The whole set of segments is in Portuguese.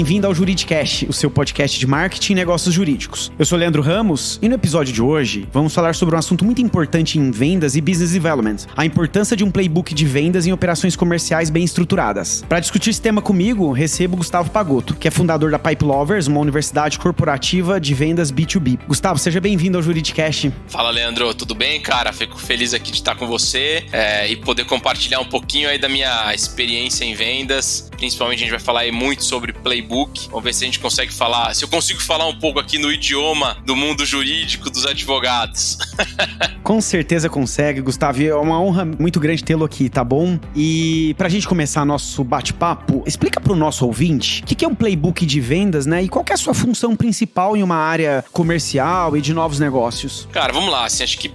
bem-vindo ao Juridicast, o seu podcast de marketing e negócios jurídicos. Eu sou Leandro Ramos e no episódio de hoje vamos falar sobre um assunto muito importante em vendas e business development, a importância de um playbook de vendas em operações comerciais bem estruturadas. Para discutir esse tema comigo, recebo Gustavo Pagotto, que é fundador da Pipe Lovers, uma universidade corporativa de vendas B2B. Gustavo, seja bem-vindo ao Juridicast. Fala, Leandro, tudo bem, cara? Fico feliz aqui de estar com você e poder compartilhar um pouquinho aí da minha experiência em vendas. Principalmente a gente vai falar aí muito sobre playbook. Vamos ver se a gente consegue falar, se eu consigo falar um pouco aqui no idioma do mundo jurídico dos advogados. Com certeza consegue, Gustavo. É uma honra muito grande tê-lo aqui, tá bom? E pra gente começar nosso bate-papo, explica pro nosso ouvinte o que é um playbook de vendas, né? E qual que é a sua função principal em uma área comercial e de novos negócios? Cara, vamos lá, assim, acho que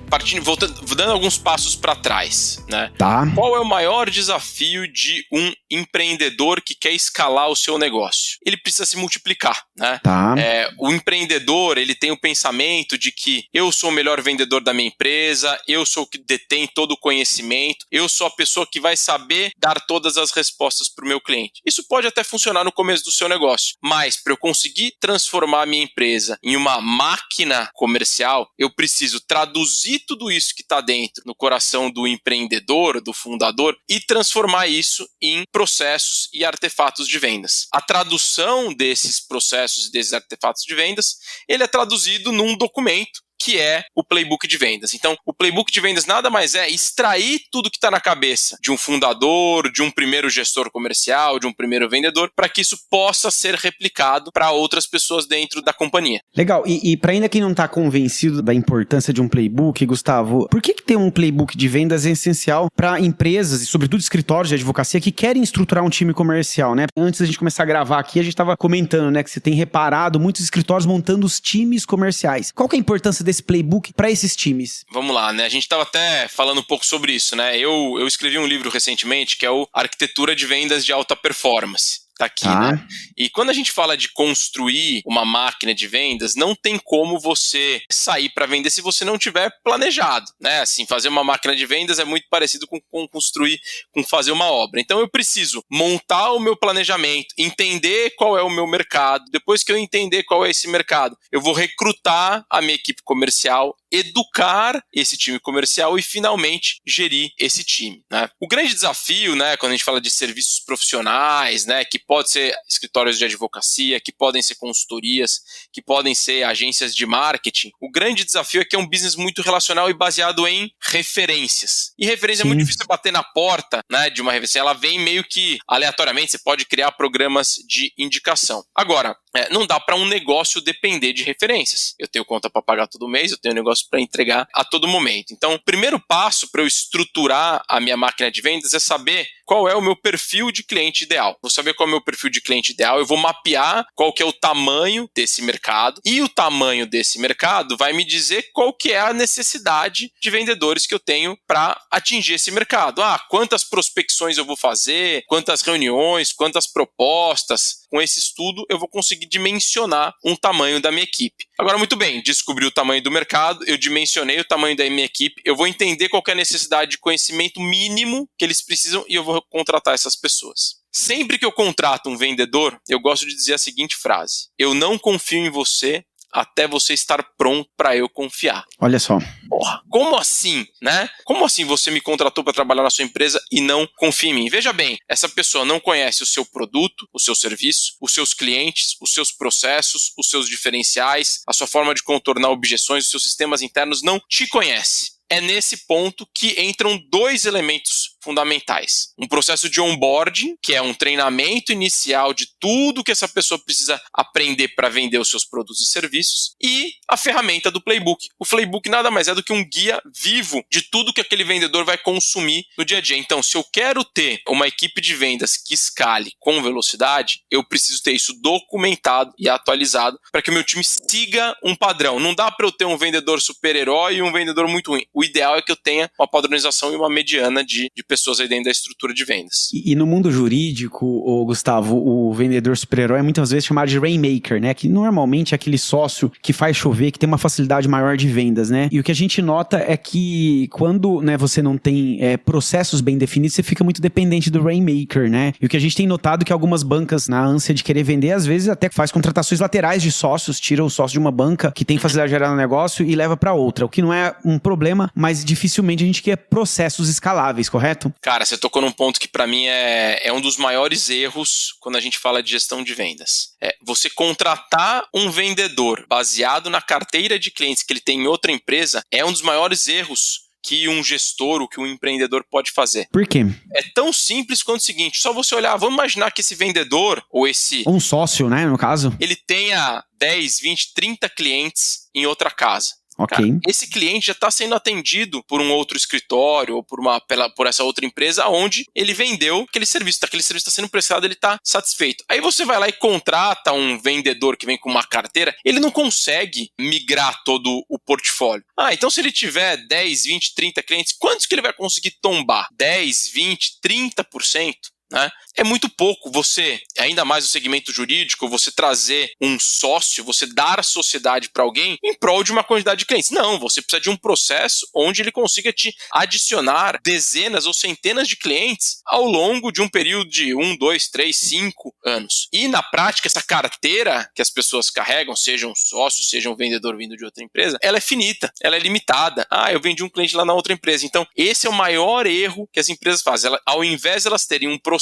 dando alguns passos pra trás, né? Tá. Qual é o maior desafio de um empreendedor que quer escalar o seu negócio? Ele precisa se multiplicar, né? Tá. O empreendedor, ele tem o pensamento de que eu sou o melhor vendedor da minha empresa, eu sou o que detém todo o conhecimento, eu sou a pessoa que vai saber dar todas as respostas para o meu cliente. Isso pode até funcionar no começo do seu negócio, mas para eu conseguir transformar a minha empresa em uma máquina comercial, eu preciso traduzir tudo isso que está dentro no coração do empreendedor, do fundador, e transformar isso em processos e artefatos de vendas. A tradução desses processos e desses artefatos de vendas, ele é traduzido num documento que é o playbook de vendas. Então, o playbook de vendas nada mais é extrair tudo que está na cabeça de um fundador, de um primeiro gestor comercial, de um primeiro vendedor, para que isso possa ser replicado para outras pessoas dentro da companhia. Legal. E para ainda quem não está convencido da importância de um playbook, Gustavo, por que ter um playbook de vendas é essencial para empresas e, sobretudo, escritórios de advocacia que querem estruturar um time comercial, né? Antes da gente começar a gravar aqui, a gente estava comentando, né, que você tem reparado muitos escritórios montando os times comerciais. Qual que é a importância desse playbook para esses times? Vamos lá, né? A gente estava até falando um pouco sobre isso, né? Eu escrevi um livro recentemente que é o Arquitetura de Vendas de Alta Performance. Tá aqui, né? E quando a gente fala de construir uma máquina de vendas, não tem como você sair para vender se você não tiver planejado, né? Assim, fazer uma máquina de vendas é muito parecido com construir, com fazer uma obra. Então eu preciso montar o meu planejamento, entender qual é o meu mercado. Depois que eu entender qual é esse mercado, eu vou recrutar a minha equipe comercial, educar esse time comercial e finalmente gerir esse time, né? O grande desafio, né, quando a gente fala de serviços profissionais, né, que pode ser escritórios de advocacia, que podem ser consultorias, que podem ser agências de marketing, o grande desafio é que é um business muito relacional e baseado em referências. E referência é muito difícil bater na porta, né, de uma referência. Ela vem meio que aleatoriamente, você pode criar programas de indicação. Agora, não dá para um negócio depender de referências. Eu tenho conta para pagar todo mês, eu tenho negócio para entregar a todo momento. Então, o primeiro passo para eu estruturar a minha máquina de vendas é saber qual é o meu perfil de cliente ideal. Vou saber qual é o meu perfil de cliente ideal, eu vou mapear qual que é o tamanho desse mercado, e o tamanho desse mercado vai me dizer qual que é a necessidade de vendedores que eu tenho para atingir esse mercado. Quantas prospecções eu vou fazer, quantas reuniões, quantas propostas. Com esse estudo, eu vou conseguir dimensionar um tamanho da minha equipe. Agora, muito bem, descobri o tamanho do mercado, eu dimensionei o tamanho da minha equipe, eu vou entender qual que é a necessidade de conhecimento mínimo que eles precisam e eu vou contratar essas pessoas. Sempre que eu contrato um vendedor, eu gosto de dizer a seguinte frase: eu não confio em você até você estar pronto para eu confiar. Olha só. Porra, como assim, né? Como assim você me contratou para trabalhar na sua empresa e não confia em mim? Veja bem, essa pessoa não conhece o seu produto, o seu serviço, os seus clientes, os seus processos, os seus diferenciais, a sua forma de contornar objeções, os seus sistemas internos, não te conhece. É nesse ponto que entram dois elementos fundamentais. Um processo de onboarding, que é um treinamento inicial de tudo que essa pessoa precisa aprender para vender os seus produtos e serviços, e a ferramenta do playbook. O playbook nada mais é do que um guia vivo de tudo que aquele vendedor vai consumir no dia a dia. Então, se eu quero ter uma equipe de vendas que escale com velocidade, eu preciso ter isso documentado e atualizado para que o meu time siga um padrão. Não dá para eu ter um vendedor super-herói e um vendedor muito ruim. O ideal é que eu tenha uma padronização e uma mediana de pessoas aí dentro da estrutura de vendas. E no mundo jurídico, Gustavo, o vendedor super-herói é muitas vezes chamado de rainmaker, né? Que normalmente é aquele sócio que faz chover, que tem uma facilidade maior de vendas, né? E o que a gente nota é que quando, né, você não tem processos bem definidos, você fica muito dependente do rainmaker, né? E o que a gente tem notado é que algumas bancas, na ânsia de querer vender, às vezes até faz contratações laterais de sócios, tira o sócio de uma banca que tem facilidade de gerar no negócio e leva para outra, o que não é um problema, mas dificilmente a gente quer processos escaláveis, correto? Cara, você tocou num ponto que para mim é um dos maiores erros quando a gente fala de gestão de vendas. Você contratar um vendedor baseado na carteira de clientes que ele tem em outra empresa é um dos maiores erros que um gestor ou que um empreendedor pode fazer. Por quê? É tão simples quanto o seguinte, só você olhar, vamos imaginar que esse vendedor ou um sócio, né, no caso, ele tenha 10, 20, 30 clientes em outra casa. Ok. Cara, esse cliente já está sendo atendido por um outro escritório ou por essa outra empresa onde ele vendeu aquele serviço está sendo prestado, ele está satisfeito. Aí você vai lá e contrata um vendedor que vem com uma carteira, ele não consegue migrar todo o portfólio. Então se ele tiver 10, 20, 30 clientes, quantos que ele vai conseguir tombar? 10, 20, 30%? Né? É muito pouco você, ainda mais no segmento jurídico, você trazer um sócio, você dar a sociedade para alguém em prol de uma quantidade de clientes. Não, você precisa de um processo onde ele consiga te adicionar dezenas ou centenas de clientes ao longo de um período de 1, 2, 3, 5 anos. E na prática, essa carteira que as pessoas carregam, seja um sócio, seja um vendedor vindo de outra empresa, ela é finita, ela é limitada. Eu vendi um cliente lá na outra empresa. Então, esse é o maior erro que as empresas fazem. Ao invés de elas terem um processo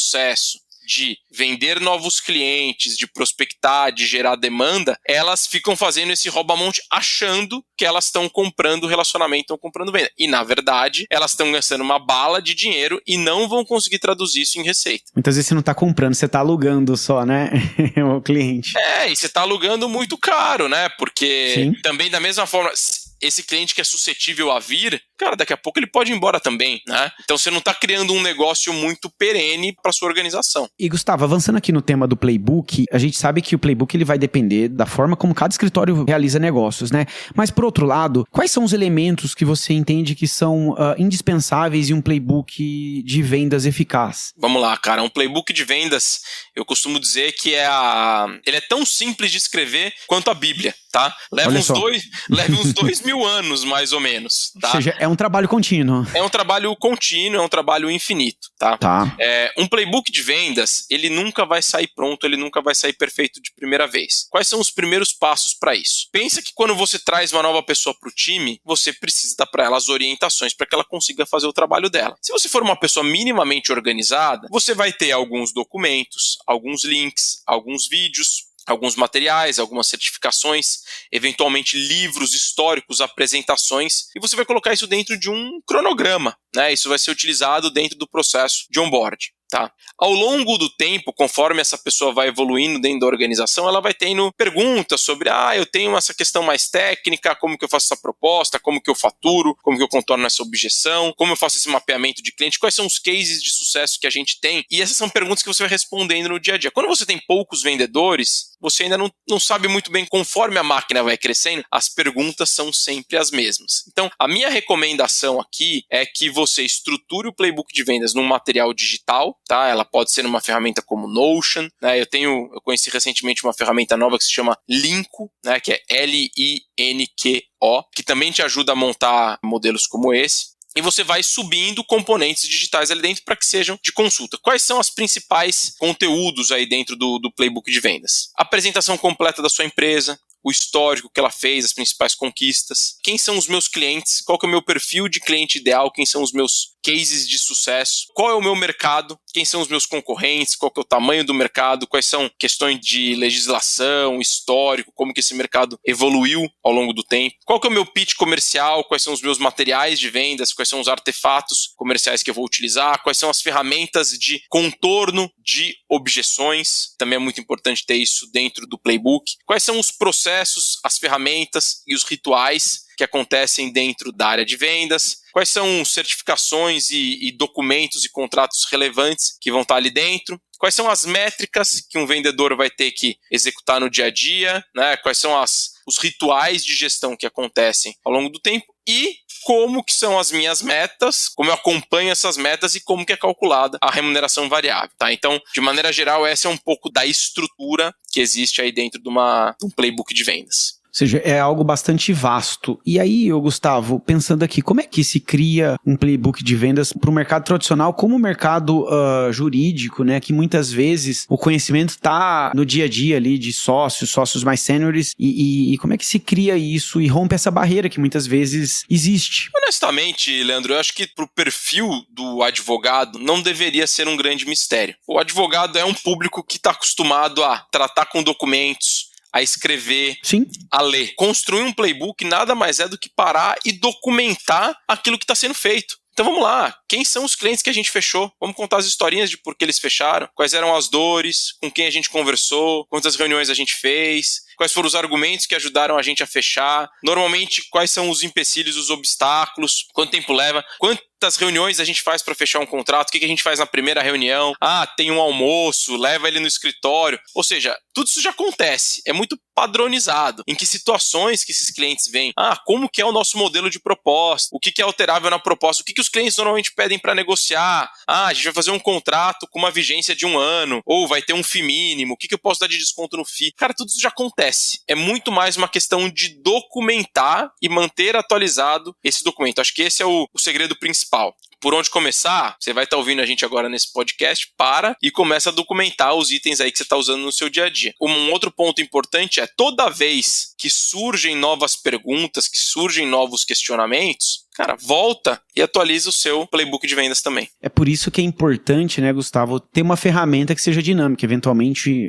de vender novos clientes, de prospectar, de gerar demanda, elas ficam fazendo esse rouba-monte achando que elas estão comprando relacionamento, estão comprando venda. E, na verdade, elas estão gastando uma bala de dinheiro e não vão conseguir traduzir isso em receita. Muitas vezes você não está comprando, você está alugando só, né? O cliente. E você está alugando muito caro, né? Porque Sim. Também da mesma forma, esse cliente que é suscetível a vir, cara, daqui a pouco ele pode ir embora também, né? Então você não está criando um negócio muito perene para sua organização. E Gustavo, avançando aqui no tema do playbook, a gente sabe que o playbook ele vai depender da forma como cada escritório realiza negócios, né? Mas por outro lado, quais são os elementos que você entende que são indispensáveis em um playbook de vendas eficaz? Vamos lá, cara. Um playbook de vendas, eu costumo dizer que ele é tão simples de escrever quanto a Bíblia, tá? Leva uns 2.000 anos, mais ou menos, tá? Ou seja, é um trabalho contínuo. É um trabalho contínuo, é um trabalho infinito, tá? Um playbook de vendas, ele nunca vai sair pronto, ele nunca vai sair perfeito de primeira vez. Quais são os primeiros passos para isso? Pensa que quando você traz uma nova pessoa para o time, você precisa dar para ela as orientações para que ela consiga fazer o trabalho dela. Se você for uma pessoa minimamente organizada, você vai ter alguns documentos, alguns links, alguns vídeos, alguns materiais, algumas certificações, eventualmente livros históricos, apresentações, e você vai colocar isso dentro de um cronograma, né? Isso vai ser utilizado dentro do processo de onboarding. Tá? Ao longo do tempo, conforme essa pessoa vai evoluindo dentro da organização, ela vai tendo perguntas sobre, eu tenho essa questão mais técnica, como que eu faço essa proposta, como que eu faturo, como que eu contorno essa objeção, como eu faço esse mapeamento de cliente, quais são os cases de sucesso que a gente tem, e essas são perguntas que você vai respondendo no dia a dia. Quando você tem poucos vendedores, você ainda não sabe muito bem, conforme a máquina vai crescendo, as perguntas são sempre as mesmas. Então, a minha recomendação aqui é que você estruture o playbook de vendas num material digital, tá? Ela pode ser numa ferramenta como Notion, né? Eu conheci recentemente uma ferramenta nova que se chama Linko, né? Que é Linko, que também te ajuda a montar modelos como esse. E você vai subindo componentes digitais ali dentro para que sejam de consulta. Quais são os principais conteúdos aí dentro do playbook de vendas? Apresentação completa da sua empresa, o histórico que ela fez, as principais conquistas, quem são os meus clientes, qual que é o meu perfil de cliente ideal, quem são os meus cases de sucesso, qual é o meu mercado, quem são os meus concorrentes, qual que é o tamanho do mercado, quais são questões de legislação, histórico, como que esse mercado evoluiu ao longo do tempo, qual que é o meu pitch comercial, quais são os meus materiais de vendas, quais são os artefatos comerciais que eu vou utilizar, quais são as ferramentas de contorno de objeções, também é muito importante ter isso dentro do playbook, quais são os processos, as ferramentas e os rituais que acontecem dentro da área de vendas, quais são certificações e documentos e contratos relevantes que vão estar ali dentro, quais são as métricas que um vendedor vai ter que executar no dia a dia, né? Quais são os rituais de gestão que acontecem ao longo do tempo e como que são as minhas metas, como eu acompanho essas metas e como que é calculada a remuneração variável, tá? Então, de maneira geral, essa é um pouco da estrutura que existe aí dentro de um playbook de vendas. Ou seja, é algo bastante vasto. E aí, Gustavo, pensando aqui, como é que se cria um playbook de vendas para o mercado tradicional, como o mercado jurídico, né? Que muitas vezes o conhecimento está no dia a dia ali de sócios mais sêniores, e como é que se cria isso e rompe essa barreira que muitas vezes existe? Honestamente, Leandro, eu acho que pro perfil do advogado não deveria ser um grande mistério. O advogado é um público que está acostumado a tratar com documentos, a escrever, Sim, a ler. Construir um playbook nada mais é do que parar e documentar aquilo que está sendo feito. Então vamos lá, quem são os clientes que a gente fechou? Vamos contar as historinhas de por que eles fecharam, quais eram as dores, com quem a gente conversou, quantas reuniões a gente fez, quais foram os argumentos que ajudaram a gente a fechar, normalmente quais são os empecilhos, os obstáculos, quanto tempo leva, quantas reuniões a gente faz para fechar um contrato, o que a gente faz na primeira reunião, tem um almoço, leva ele no escritório, ou seja, tudo isso já acontece, é muito padronizado, em que situações que esses clientes vêm, como que é o nosso modelo de proposta, o que é alterável na proposta, o que os clientes normalmente pedem para negociar, a gente vai fazer um contrato com uma vigência de 1 ano, ou vai ter um FII mínimo, o que eu posso dar de desconto no FII, cara, tudo isso já acontece, é muito mais uma questão de documentar e manter atualizado esse documento, acho que esse é o segredo principal. Por onde começar? Você vai estar ouvindo a gente agora nesse podcast, e começa a documentar os itens aí que você está usando no seu dia a dia. Um outro ponto importante é, toda vez que surgem novas perguntas, que surgem novos questionamentos, cara, volta e atualiza o seu playbook de vendas também. É por isso que é importante, né, Gustavo, ter uma ferramenta que seja dinâmica, eventualmente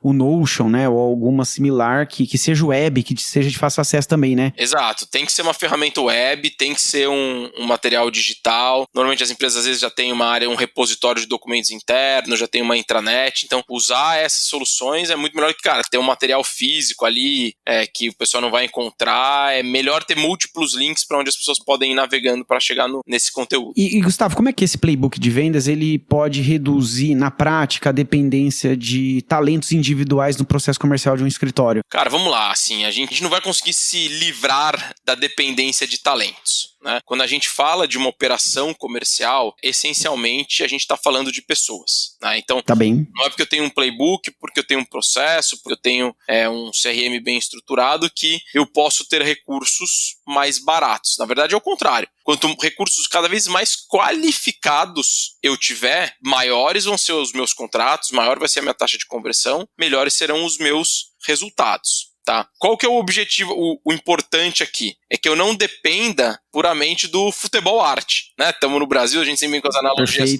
o Notion, né, ou alguma similar que seja web, que seja de fácil acesso também, né? Exato, tem que ser uma ferramenta web, tem que ser um material digital. Normalmente as empresas às vezes já têm uma área, um repositório de documentos interno, já tem uma intranet, então usar essas soluções é muito melhor que, cara, ter um material físico ali, que o pessoal não vai encontrar, é melhor ter múltiplos links para onde as pessoas podem ir navegando para chegar nesse conteúdo. E Gustavo, como é que esse playbook de vendas ele pode reduzir na prática a dependência de talentos individuais no processo comercial de um escritório? Cara, vamos lá, assim, a gente não vai conseguir se livrar da dependência de talentos, né? Quando a gente fala de uma operação comercial, essencialmente a gente está falando de pessoas, né? Então, tá bem. Não é porque eu tenho um playbook, porque eu tenho um processo, porque eu tenho um CRM bem estruturado que eu posso ter recursos mais baratos. Na verdade, é o contrário. Quanto recursos cada vez mais qualificados eu tiver, maiores vão ser os meus contratos, maior vai ser a minha taxa de conversão, melhores serão os meus resultados. Tá? Qual que é o objetivo, o importante aqui? É que eu não dependa puramente do futebol arte, né? Estamos no Brasil, a gente sempre vem com as analogias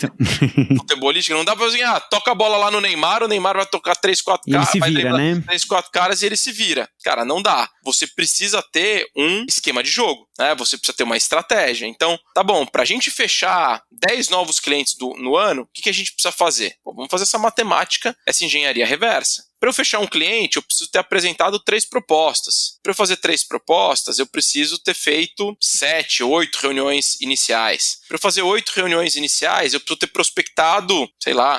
futebolísticas, não dá pra dizer, toca a bola lá no Neymar, o Neymar vai tocar 3, 4 caras, vai vira, né? 3, 4 caras e ele se vira. Cara, não dá. Você precisa ter um esquema de jogo, né? Você precisa ter uma estratégia. Então, tá bom, pra gente fechar 10 novos clientes no ano, o que a gente precisa fazer? Vamos fazer essa matemática, essa engenharia reversa. Para eu fechar um cliente, eu preciso ter apresentado 3 propostas. Para eu fazer 3 propostas, eu preciso ter feito 7, 8 reuniões iniciais. Para eu fazer 8 reuniões iniciais, eu preciso ter prospectado,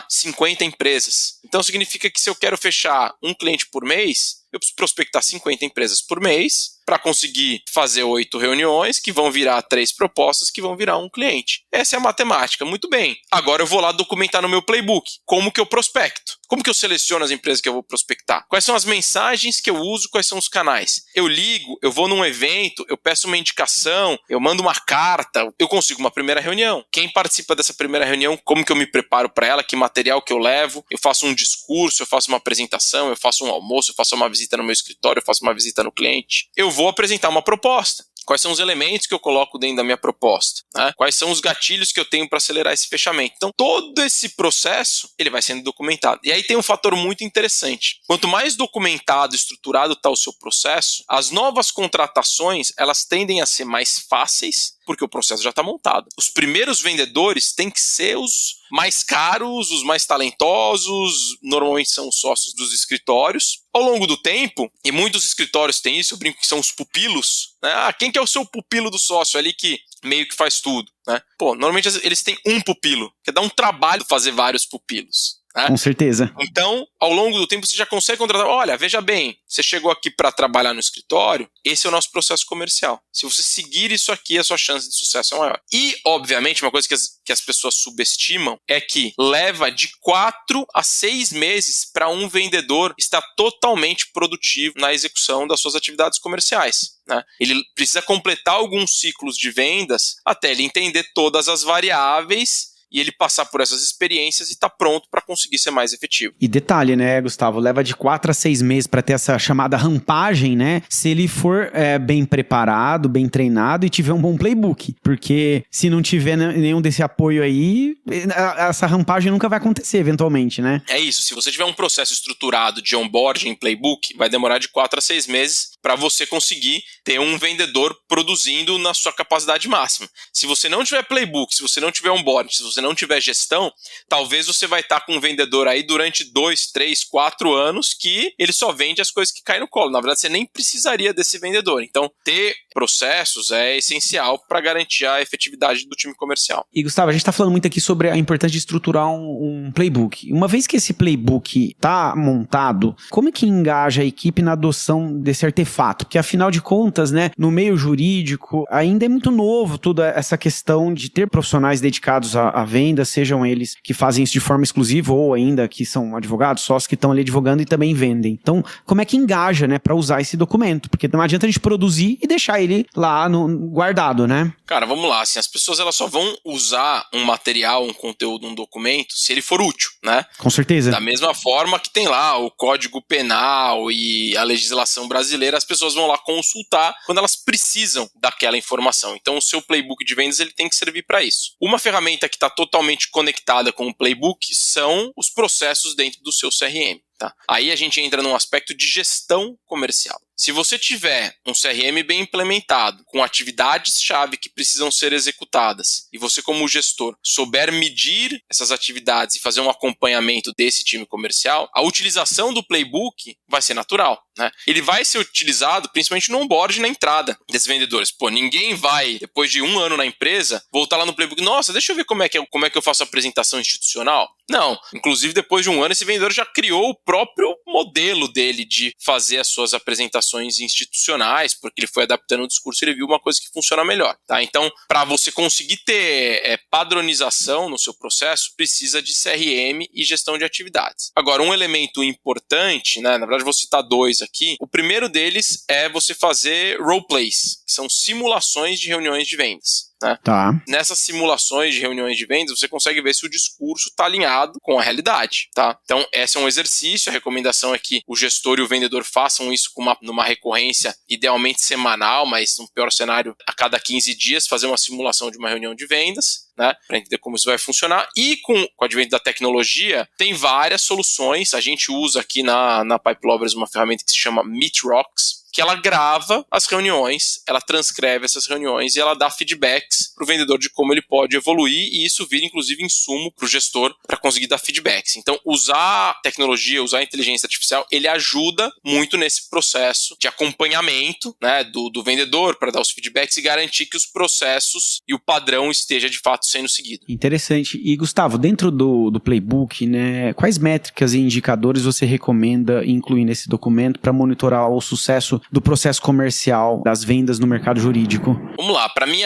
50 empresas. Então significa que se eu quero fechar um cliente por mês, eu preciso prospectar 50 empresas por mês para conseguir fazer 8 reuniões que vão virar 3 propostas que vão virar um cliente. Essa é a matemática. Muito bem. Agora eu vou lá documentar no meu playbook. Como que eu prospecto? Como que eu seleciono as empresas que eu vou prospectar? Quais são as mensagens que eu uso? Quais são os canais? Eu ligo, eu vou num evento, eu peço uma indicação, eu mando uma carta, eu consigo uma primeira reunião. Quem participa dessa primeira reunião, como que eu me preparo para ela? Que material que eu levo? Eu faço um discurso, eu faço uma apresentação, eu faço um almoço, eu faço uma visita no meu escritório, eu faço uma visita no cliente. Eu vou apresentar uma proposta. Quais são os elementos que eu coloco dentro da minha proposta? Né? Quais são os gatilhos que eu tenho para acelerar esse fechamento? Então, todo esse processo, ele vai sendo documentado. E aí tem um fator muito interessante. Quanto mais documentado, estruturado está o seu processo, as novas contratações, elas tendem a ser mais fáceis, porque o processo já está montado. Os primeiros vendedores têm que ser os mais caros, os mais talentosos, normalmente são os sócios dos escritórios. Ao longo do tempo, e muitos escritórios têm isso, eu brinco que são os pupilos, né? Quem que é o seu pupilo do sócio ali que meio que faz tudo, né? Normalmente eles têm um pupilo, que dá um trabalho fazer vários pupilos. né? Com certeza. Então, ao longo do tempo, você já consegue contratar. Olha, veja bem, você chegou aqui para trabalhar no escritório, esse é o nosso processo comercial. Se você seguir isso aqui, a sua chance de sucesso é maior. E, obviamente, uma coisa que as pessoas subestimam é que leva de 4 a 6 meses para um vendedor estar totalmente produtivo na execução das suas atividades comerciais, né? Ele precisa completar alguns ciclos de vendas até ele entender todas as variáveis e ele passar por essas experiências e estar pronto para conseguir ser mais efetivo. E detalhe, né, Gustavo? Leva de 4 a 6 meses para ter essa chamada rampagem, né? Se ele for bem preparado, bem treinado e tiver um bom playbook. Porque se não tiver nenhum desse apoio aí, essa rampagem nunca vai acontecer eventualmente, né? É isso. Se você tiver um processo estruturado de onboarding em playbook, vai demorar de 4 a 6 meses para você conseguir ter um vendedor produzindo na sua capacidade máxima. Se você não tiver playbook, se você não tiver onboarding, se você não tiver gestão, talvez você vai estar com um vendedor aí durante 2, 3, 4 anos que ele só vende as coisas que caem no colo. Na verdade, você nem precisaria desse vendedor. Então, ter processos é essencial para garantir a efetividade do time comercial. E, Gustavo, a gente está falando muito aqui sobre a importância de estruturar um playbook. Uma vez que esse playbook está montado, como é que engaja a equipe na adoção desse artefato? Porque, afinal de contas, né, no meio jurídico, ainda é muito novo toda essa questão de ter profissionais dedicados à venda, sejam eles que fazem isso de forma exclusiva ou ainda que são advogados, sócios que estão ali advogando e também vendem. Então, como é que engaja, né, para usar esse documento? Porque não adianta a gente produzir e deixar ele lá guardado, né? Cara, vamos lá, assim, as pessoas elas só vão usar um material, um conteúdo, um documento, se ele for útil, né? Com certeza. Da mesma forma que tem lá o Código Penal e a legislação brasileira, as pessoas vão lá consultar quando elas precisam daquela informação. Então, o seu playbook de vendas ele tem que servir para isso. Uma ferramenta que está totalmente conectada com o playbook são os processos dentro do seu CRM. Tá? Aí a gente entra num aspecto de gestão comercial. Se você tiver um CRM bem implementado, com atividades-chave que precisam ser executadas, e você como gestor souber medir essas atividades e fazer um acompanhamento desse time comercial, a utilização do playbook vai ser natural, né? Ele vai ser utilizado principalmente no onboard, na entrada desses vendedores. Pô, ninguém vai, depois de 1 ano na empresa, voltar lá no playbook, nossa, deixa eu ver como é que eu faço a apresentação institucional. Não, inclusive depois de 1 ano esse vendedor já criou o próprio modelo dele de fazer as suas apresentações institucionais, porque ele foi adaptando o discurso e ele viu uma coisa que funciona melhor, tá? Então, para você conseguir ter padronização no seu processo, precisa de CRM e gestão de atividades. Agora, um elemento importante, né, na verdade vou citar 2 aqui, o primeiro deles é você fazer roleplays, que são simulações de reuniões de vendas. Né? Tá. Nessas simulações de reuniões de vendas, você consegue ver se o discurso está alinhado com a realidade. Tá? Então, esse é um exercício. A recomendação é que o gestor e o vendedor façam isso numa recorrência, idealmente semanal, mas no pior cenário, a cada 15 dias, fazer uma simulação de uma reunião de vendas, né, para entender como isso vai funcionar. E com o advento da tecnologia, tem várias soluções. A gente usa aqui na Pipe Lovers uma ferramenta que se chama Meetrox, que ela grava as reuniões, ela transcreve essas reuniões e ela dá feedbacks para o vendedor de como ele pode evoluir, e isso vira inclusive insumo para o gestor para conseguir dar feedbacks. Então, usar tecnologia, usar a inteligência artificial, ele ajuda muito nesse processo de acompanhamento, né, do vendedor para dar os feedbacks e garantir que os processos e o padrão esteja de fato sendo seguido. Interessante. E, Gustavo, dentro do playbook, né, quais métricas e indicadores você recomenda incluir nesse documento para monitorar o sucesso do processo comercial das vendas no mercado jurídico? Vamos lá, para mim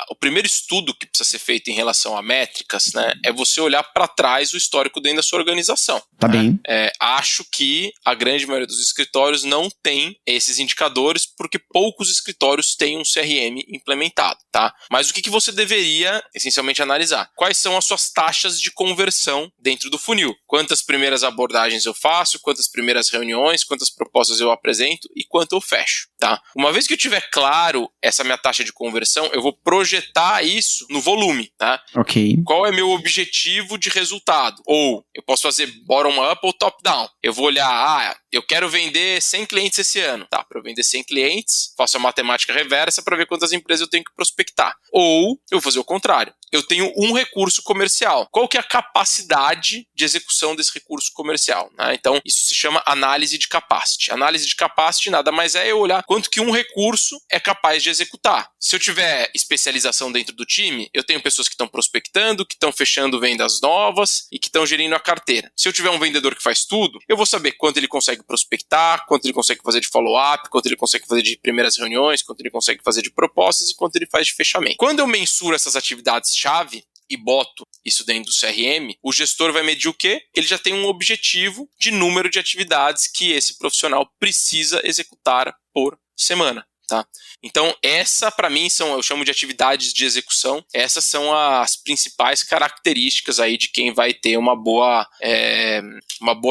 o primeiro estudo que precisa ser feito em relação a métricas, né, é você olhar para trás o histórico dentro da sua organização. Tá bem. Acho que a grande maioria dos escritórios não tem esses indicadores porque poucos escritórios têm um CRM implementado, tá? Mas o que você deveria essencialmente analisar? Quais são as suas taxas de conversão dentro do funil? Quantas primeiras abordagens eu faço, quantas primeiras reuniões, quantas propostas eu apresento e quanto eu fecho, tá? Uma vez que eu tiver claro essa minha taxa de conversão, eu vou projetar isso no volume, tá? Ok. Qual é meu objetivo de resultado? Ou eu posso fazer bottom-up ou top-down. Eu vou olhar, eu quero vender 100 clientes esse ano. Tá, para eu vender 100 clientes, faço a matemática reversa para ver quantas empresas eu tenho que prospectar. Ou eu vou fazer o contrário. eu tenho um recurso comercial. Qual que é a capacidade de execução desse recurso comercial, né? Então, isso se chama análise de capacity. Análise de capacity nada mais é eu olhar quanto que um recurso é capaz de executar. Se eu tiver especialização dentro do time, eu tenho pessoas que estão prospectando, que estão fechando vendas novas e que estão gerindo a carteira. Se eu tiver um vendedor que faz tudo, eu vou saber quanto ele consegue prospectar, quanto ele consegue fazer de follow-up, quanto ele consegue fazer de primeiras reuniões, quanto ele consegue fazer de propostas e quanto ele faz de fechamento. Quando eu mensuro essas atividades-chave e boto isso dentro do CRM, o gestor vai medir o quê? Ele já tem um objetivo de número de atividades que esse profissional precisa executar por semana. Tá? Então, essa para mim eu chamo de atividades de execução. Essas são as principais características aí de quem vai ter uma boa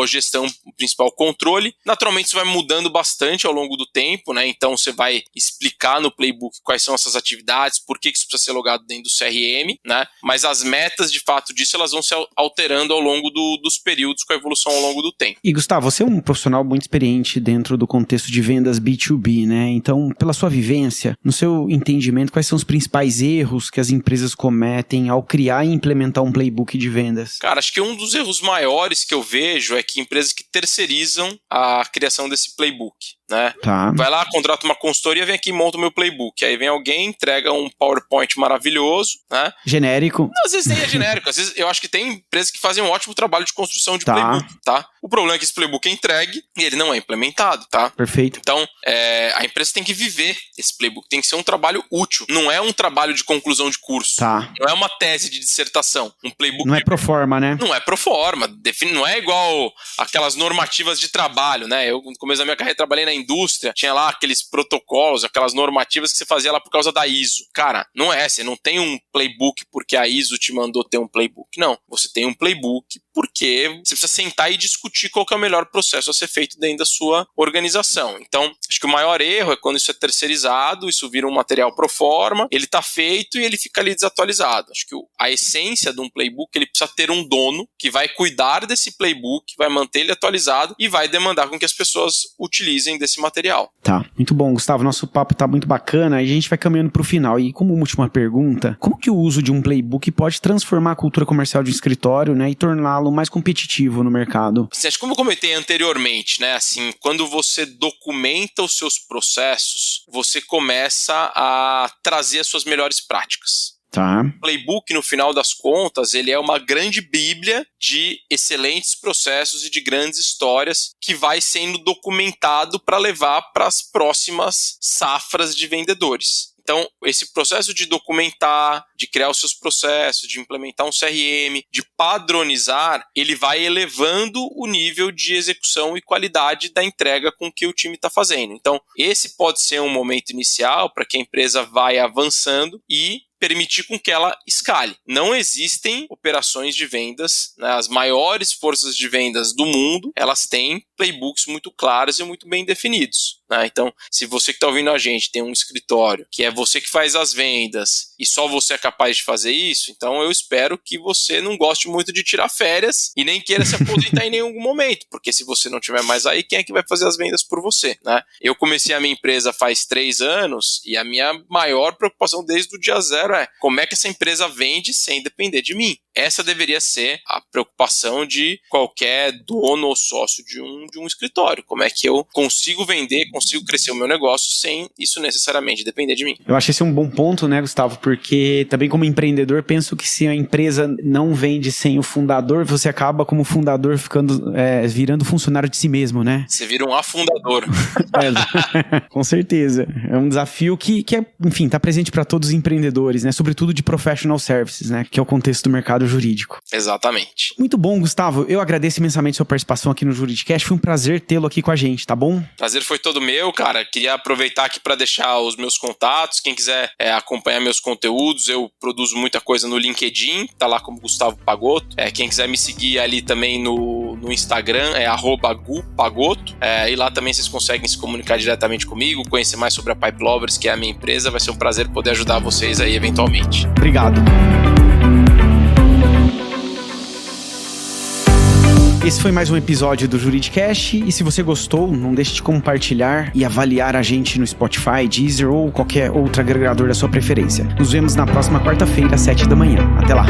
gestão, o principal controle. Naturalmente, isso vai mudando bastante ao longo do tempo, né? Então, você vai explicar no playbook quais são essas atividades, por que isso precisa ser logado dentro do CRM, né? Mas as metas, de fato, disso, elas vão se alterando ao longo dos períodos, com a evolução ao longo do tempo. E, Gustavo, você é um profissional muito experiente dentro do contexto de vendas B2B, né? Então, pela sua vivência, no seu entendimento, quais são os principais erros que as empresas cometem ao criar e implementar um playbook de vendas? Cara, acho que um dos erros maiores que eu vejo é que empresas que terceirizam a criação desse playbook, né? Tá. Vai lá, contrata uma consultoria, vem aqui e monta o meu playbook. Aí vem alguém, entrega um PowerPoint maravilhoso, né? Genérico. Às vezes nem é genérico, às vezes eu acho que tem empresas que fazem um ótimo trabalho de construção de playbook, tá? O problema é que esse playbook é entregue e ele não é implementado, tá? Perfeito. Então, a empresa tem que viver esse playbook, tem que ser um trabalho útil, não é um trabalho de conclusão de curso, tá. Não é uma tese de dissertação, um playbook... Não é pro forma, né? Não é pro forma, não é igual aquelas normativas de trabalho, né? Eu, no começo da minha carreira, trabalhei na indústria, tinha lá aqueles protocolos, aquelas normativas que você fazia lá por causa da ISO. Cara, não é, você não tem um playbook porque a ISO te mandou ter um playbook, não. Você tem um playbook porque você precisa sentar e discutir qual que é o melhor processo a ser feito dentro da sua organização. Então, acho que o maior erro é quando isso é terceirizado, isso vira um material pro forma, ele tá feito e ele fica ali desatualizado. Acho que a essência de um playbook, ele precisa ter um dono que vai cuidar desse playbook, vai manter ele atualizado e vai demandar com que as pessoas utilizem desse material. Tá, muito bom, Gustavo. Nosso papo tá muito bacana e a gente vai caminhando pro final. E como última pergunta, como que o uso de um playbook pode transformar a cultura comercial de um escritório, né, e torná-lo mais competitivo no mercado? Assim, como eu comentei anteriormente, né, assim, quando você documenta os seus processos, você começa a trazer as suas melhores práticas. Tá. O playbook, no final das contas, ele é uma grande bíblia de excelentes processos e de grandes histórias que vai sendo documentado para levar para as próximas safras de vendedores. Então, esse processo de documentar, de criar os seus processos, de implementar um CRM, de padronizar, ele vai elevando o nível de execução e qualidade da entrega com que o time está fazendo. Então, esse pode ser um momento inicial para que a empresa vai avançando e permitir com que ela escale. Não existem operações de vendas, né? As maiores forças de vendas do mundo, elas têm playbooks muito claros e muito bem definidos, né? Então, se você que está ouvindo a gente tem um escritório que é você que faz as vendas e só você é capaz de fazer isso, então eu espero que você não goste muito de tirar férias e nem queira se aposentar em nenhum momento, porque se você não tiver mais aí, quem é que vai fazer as vendas por você, né? Eu comecei a minha empresa faz 3 anos e a minha maior preocupação desde o dia 0 é como é que essa empresa vende sem depender de mim. Essa deveria ser a preocupação de qualquer dono ou sócio de um escritório. Como é que eu consigo vender, consigo crescer o meu negócio sem isso necessariamente depender de mim. Eu acho esse um bom ponto, né, Gustavo? Porque também como empreendedor, penso que se a empresa não vende sem o fundador, você acaba como fundador virando funcionário de si mesmo, né? Você vira um afundador. Com certeza. É um desafio que enfim, tá presente para todos os empreendedores, né? Sobretudo de professional services, né? Que é o contexto do mercado jurídico. Exatamente. Muito bom, Gustavo. Eu agradeço imensamente a sua participação aqui no Juridicast. Foi um prazer tê-lo aqui com a gente, tá bom? Prazer foi todo meu, cara. Queria aproveitar aqui para deixar os meus contatos. Quem quiser acompanhar meus conteúdos, eu produzo muita coisa no LinkedIn, tá lá como Gustavo Pagotto. Quem quiser me seguir ali também no Instagram, é @gupagotto. E lá também vocês conseguem se comunicar diretamente comigo, conhecer mais sobre a Pipe Lovers, que é a minha empresa. Vai ser um prazer poder ajudar vocês aí eventualmente. Obrigado. Esse foi mais um episódio do Juridicast, e se você gostou, não deixe de compartilhar e avaliar a gente no Spotify, Deezer ou qualquer outro agregador da sua preferência. Nos vemos na próxima quarta-feira, às 7 da manhã. Até lá!